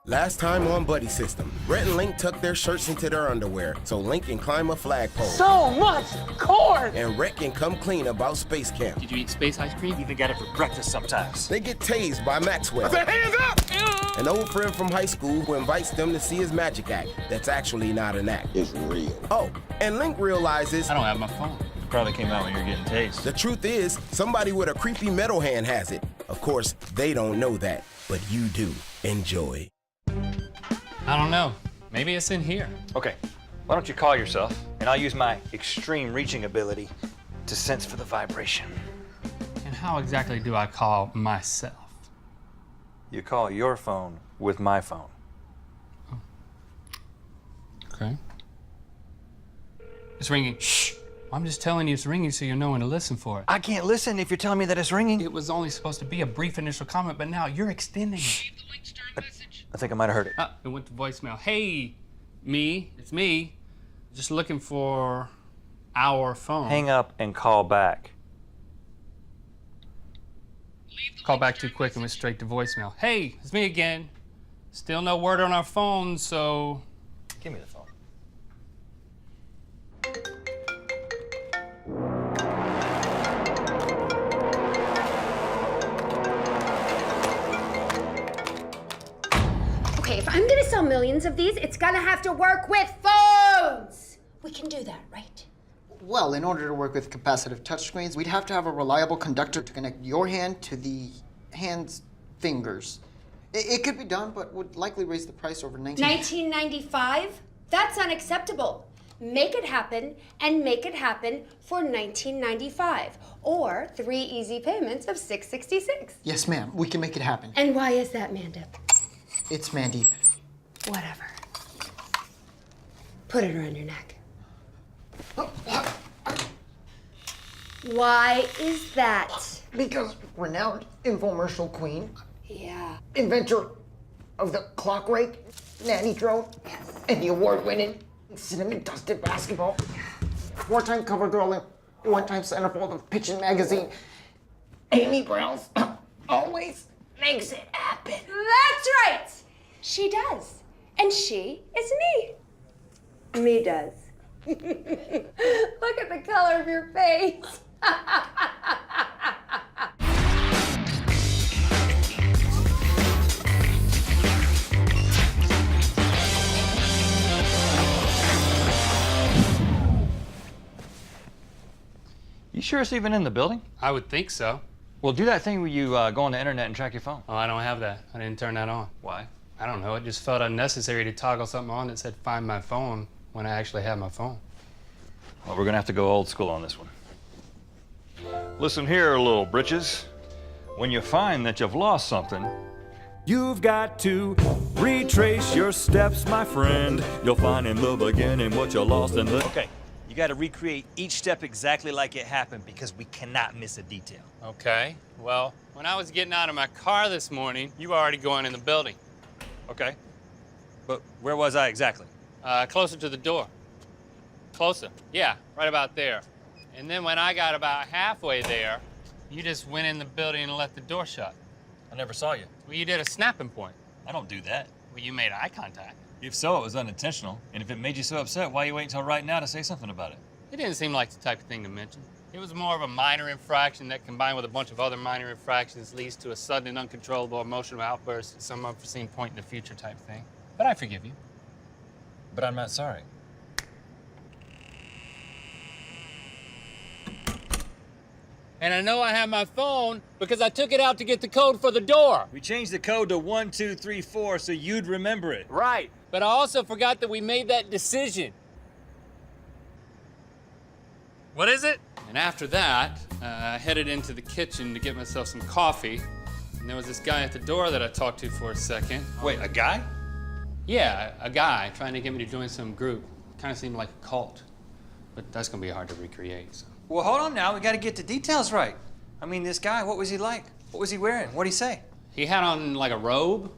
Last time on Buddy System, Rhett and Link tuck their shirts into their underwear so Link can climb a flagpole. So much corn! And Rhett can come clean about space camp. Did you eat space ice cream? Even got it for breakfast sometimes. They get tased by Maxwell, I said, hands up! an old friend from high school who invites them to see his magic act that's actually not an act. It's real. Oh, and Link realizes I don't have my phone. Probably came out when you were getting tased. the truth is somebody with a creepy metal hand has it. Of course, they don't know that, but you do. Enjoy. I don't know. Maybe it's in here. Okay, why don't you call yourself, and I'll use my extreme reaching ability to sense for the vibration. And how exactly do I call myself? You call your phone with my phone. Okay. It's ringing. Shh. I'm just telling you it's ringing so you know when to listen for it. I can't listen if you're telling me that it's ringing. It was only supposed to be a brief initial comment, but now you're extending it. I think I might have heard it. It went to voicemail. Hey, it's me. Just looking for our phone. Hang up and call back. Call back too quick and went straight to voicemail. Hey, it's me again. Still no word on our phone, so... Give me the phone. Okay, if I'm gonna sell millions of these, it's gonna have to work with phones! We can do that, right? Well, in order to work with capacitive touchscreens, we'd have to have a reliable conductor to connect your hand to the hand's fingers. It could be done, but would likely raise the price over 1995? That's unacceptable. Make it happen, and make it happen for 1995, or 3 easy payments of $666. Yes, ma'am. We can make it happen. And why is that, Mandip? It's Mandeep. Whatever. Put it around your neck. Why is that? Because renowned infomercial queen, Yeah. inventor of the clock rake, nanny drone, and the award-winning cinnamon dusted basketball, 4-time cover girl and 1-time centerfold of Pitchin' magazine, Amy Brown's always makes it happen. That's right! She does. And she is me. Me does. Look at the color of your face. You sure it's even in the building? I would think so. Well, do that thing where you go on the internet and track your phone. Oh, I don't have that. I didn't turn that on. Why? I don't know. It just felt unnecessary to toggle something on that said find my phone when I actually have my phone. Well, we're gonna have to go old school on this one. Listen here, little britches. When you find that you've lost something, You've got to retrace your steps, my friend. You'll find in the beginning what you lost in the... okay, you gotta recreate each step exactly like it happened because we cannot miss a detail. Okay. Well, when I was getting out of my car this morning, you were already going in the building. Okay. But where was I exactly? Closer to the door. Closer. Yeah, right about there. And then when I got about halfway there, you just went in the building and let the door shut. I never saw you. Well, you did a snapping point. I don't do that. Well, you made eye contact. If so, it was unintentional. And if it made you so upset, why you wait until right now to say something about it? It didn't seem like the type of thing to mention. It was more of a minor infraction that, combined with a bunch of other minor infractions, leads to a sudden and uncontrollable emotional outburst at some unforeseen point in the future type thing. But I forgive you. But I'm not sorry. And I know I have my phone because I took it out to get the code for the door. We changed the code to 1, 2, 3, 4 so you'd remember it. Right. But I also forgot that we made that decision. What is it? And after that, I headed into the kitchen to get myself some coffee. And there was this guy at the door that I talked to for a second. Wait, a guy? Yeah, a guy trying to get me to join some group. Kind of seemed like a cult. But that's going to be hard to recreate, so. Well, hold on now. We got to get the details right. I mean, this guy, what was he like? What was he wearing? What'd he say? He had on like a robe.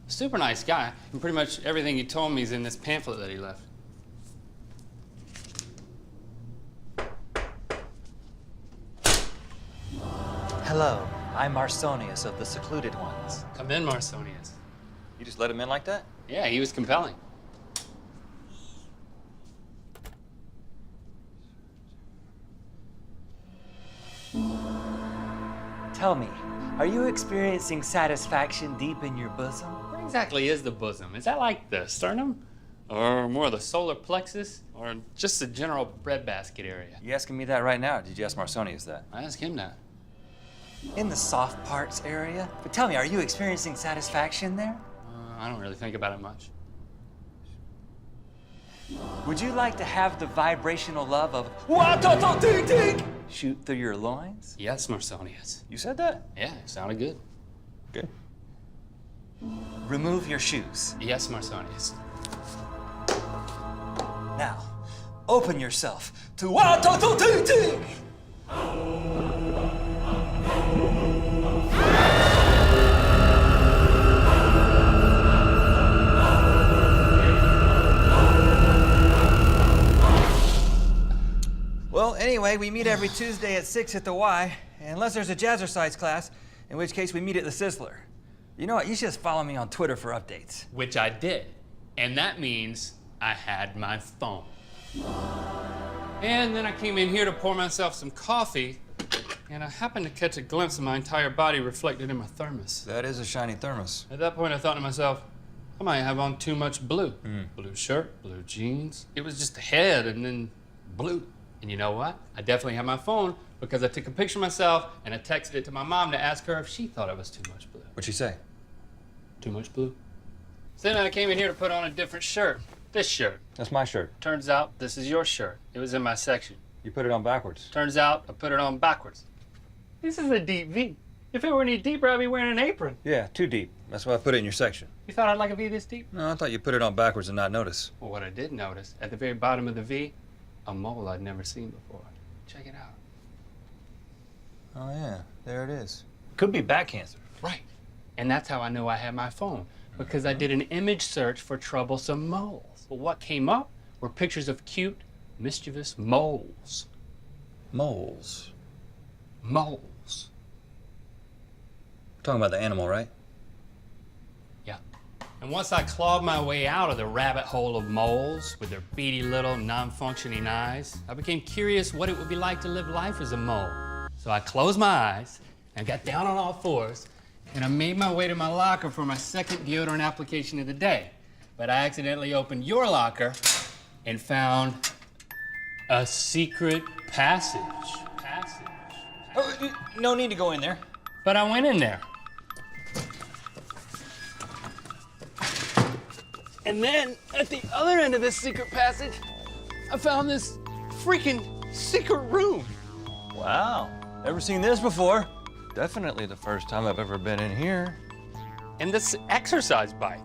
Super nice guy. And pretty much everything he told me is in this pamphlet that he left. Hello, I'm Marsonius of the Secluded Ones. Come in, Marsonius. You just let him in like that? Yeah, he was compelling. Tell me, are you experiencing satisfaction deep in your bosom? Where exactly is the bosom? Is that like the sternum? Or more the solar plexus? Or just the general breadbasket area? You asking me that right now, or did you ask Marsonius that? I ask him that. In the soft parts area? But tell me, are you experiencing satisfaction there? I don't really think about it much. Would you like to have the vibrational love of shoot through your loins? Yes, Marsonius. You said that? Yeah, it sounded good. Good. Remove your shoes. Yes, Marsonius. Now, open yourself to Well, anyway, we meet every Tuesday at 6 at the Y, unless there's a jazzercise class, in which case we meet at the Sizzler. You know what? You should just follow me on Twitter for updates. Which I did. And that means I had my phone. And then I came in here to pour myself some coffee, and I happened to catch a glimpse of my entire body reflected in my thermos. That is a shiny thermos. At that point, I thought to myself, I might have on too much blue. Blue shirt, blue jeans. It was just the head and then blue. And you know what? I definitely had my phone because I took a picture of myself and I texted it to my mom to ask her if she thought it was too much blue. What'd she say? Too much blue. So then I came in here to put on a different shirt. This shirt. That's my shirt. Turns out this is your shirt. It was in my section. You put it on backwards. Turns out I put it on backwards. This is a deep V. If it were any deeper, I'd be wearing an apron. Yeah, too deep. That's why I put it in your section. You thought I'd like a V this deep? No, I thought you put it on backwards and not notice. Well, what I did notice, at the very bottom of the V, a mole I'd never seen before. Check it out. Oh, yeah. There it is. Could be back cancer. Right. And that's how I know I had my phone, because I did an image search for troublesome moles. Well, what came up were pictures of cute, mischievous moles. Moles. Moles. We're talking about the animal, right? Yeah. And once I clawed my way out of the rabbit hole of moles with their beady little non-functioning eyes, I became curious what it would be like to live life as a mole. So I closed my eyes and got down on all fours, and I made my way to my locker for my second deodorant application of the day. But I accidentally opened your locker and found a secret passage. Oh, no need to go in there. But I went in there. And then, at the other end of this secret passage, I found this freaking secret room. Wow. Never seen this before. Definitely the first time I've ever been in here. And this exercise bike.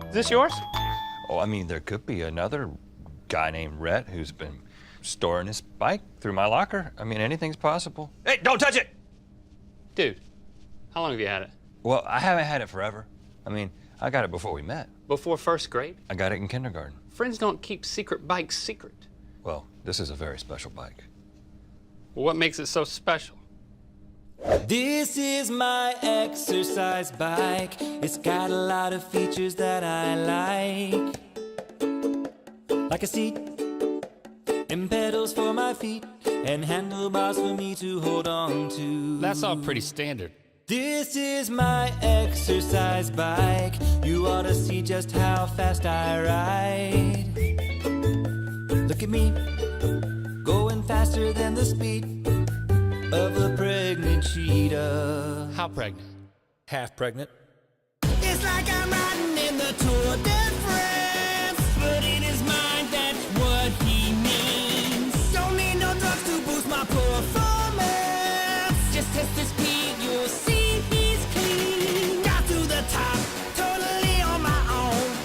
Is this yours? Oh, I mean, there could be another guy named Rhett who's been storing his bike through my locker. I mean, anything's possible. Hey, don't touch it! Dude, how long have you had it? Well, I haven't had it forever. I mean, I got it before we met. Before first grade? I got it in kindergarten. Friends don't keep secret bikes secret. Well, this is a very special bike. Well, what makes it so special? This is my exercise bike. It's got a lot of features that I like a seat and pedals for my feet and handlebars for me to hold on to. That's all pretty standard. This is my exercise bike. You ought to see just how fast I ride. Look at me, going faster than the speed of a pregnant cheetah. How pregnant? Half pregnant. It's like I'm riding in the Tour de France, but in his mind that's what he means. Don't need no drugs to boost my performance. Just test his speed, you'll see he's clean. Got to the top, totally on my own.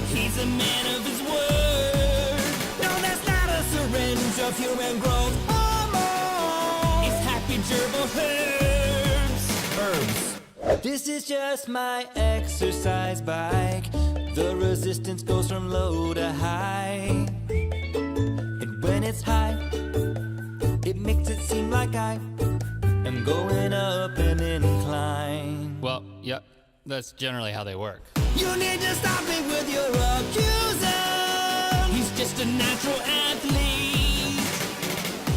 He's a man of his word. No, that's not a syringe of human growth hormone. It's happy gerbil herbs. This is just my exercise bike. The resistance goes from low to high. And when it's high, it makes it seem like I am going up an incline. That's generally how they work. You need to stop it with your accuser. He's just a natural athlete.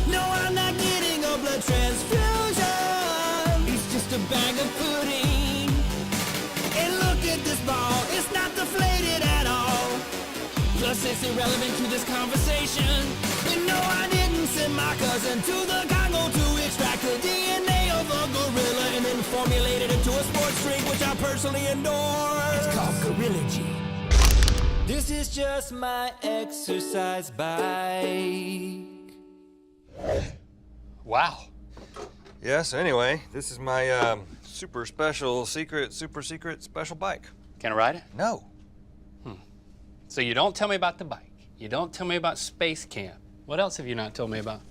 No, I'm not getting a blood transfusion. He's just a bag of pudding. And look at this ball, it's not deflated at all. Plus, it's irrelevant to this conversation. And no, I didn't send my cousin to the Congo to extract the DNA of a gorilla and then formulate it into a sports drink, which I personally endorse. It's called Gorilla G. This is just my exercise bike. Wow. Yes, anyway, this is my super secret special bike. Can I ride it? No. So you don't tell me about the bike. You don't tell me about space camp. What else have you not told me about?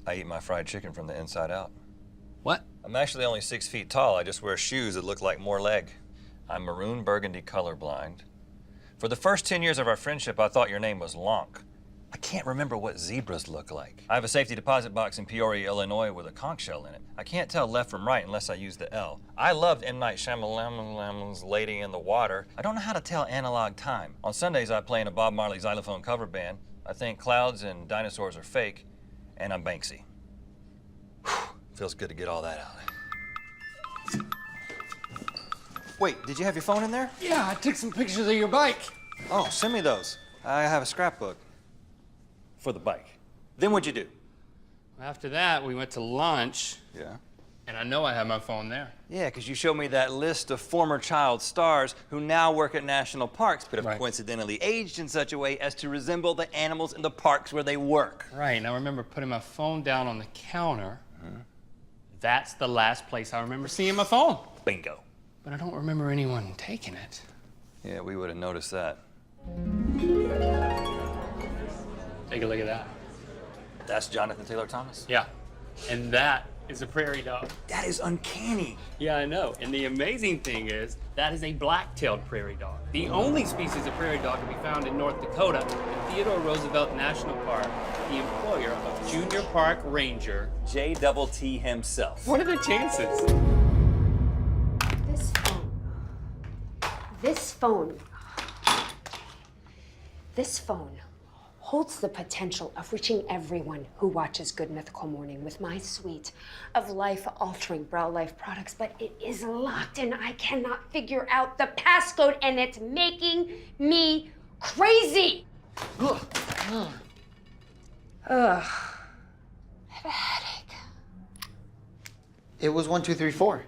I eat my fried chicken from the inside out. What? I'm actually only 6 feet tall. I just wear shoes that look like more leg. I'm maroon burgundy colorblind. For the first 10 years of our friendship, I thought your name was Lonk. I can't remember what zebras look like. I have a safety deposit box in Peoria, Illinois with a conch shell in it. I can't tell left from right unless I use the L. I loved M. Night Shyamalan's Lady in the Water. I don't know how to tell analog time. On Sundays, I play in a Bob Marley xylophone cover band. I think clouds and dinosaurs are fake, and I'm Banksy. Whew, feels good to get all that out. Wait, did you have your phone in there? Yeah, I took some pictures of your bike. Oh, send me those. I have a scrapbook for the bike. Then what'd you do? After that, we went to lunch, Yeah. and I know I had my phone there. Yeah, because you showed me that list of former child stars who now work at national parks, but have Right. coincidentally aged in such a way as to resemble the animals in the parks where they work. Right, and I remember putting my phone down on the counter. That's the last place I remember seeing my phone. Bingo. But I don't remember anyone taking it. Yeah, we would have noticed that. Take a look at that. That's Jonathan Taylor Thomas. Yeah, and that is a prairie dog. That is uncanny. Yeah, I know. And the amazing thing is, that is a black-tailed prairie dog. The only species of prairie dog to be found in North Dakota, and Theodore Roosevelt National Park, the employer of Junior Park Ranger JTT himself. What are the chances? This phone holds the potential of reaching everyone who watches Good Mythical Morning with my suite of life-altering Brow Life products, but it is locked and I cannot figure out the passcode and it's making me crazy. Ugh. I have a headache. It was 1, 2, 3, 4.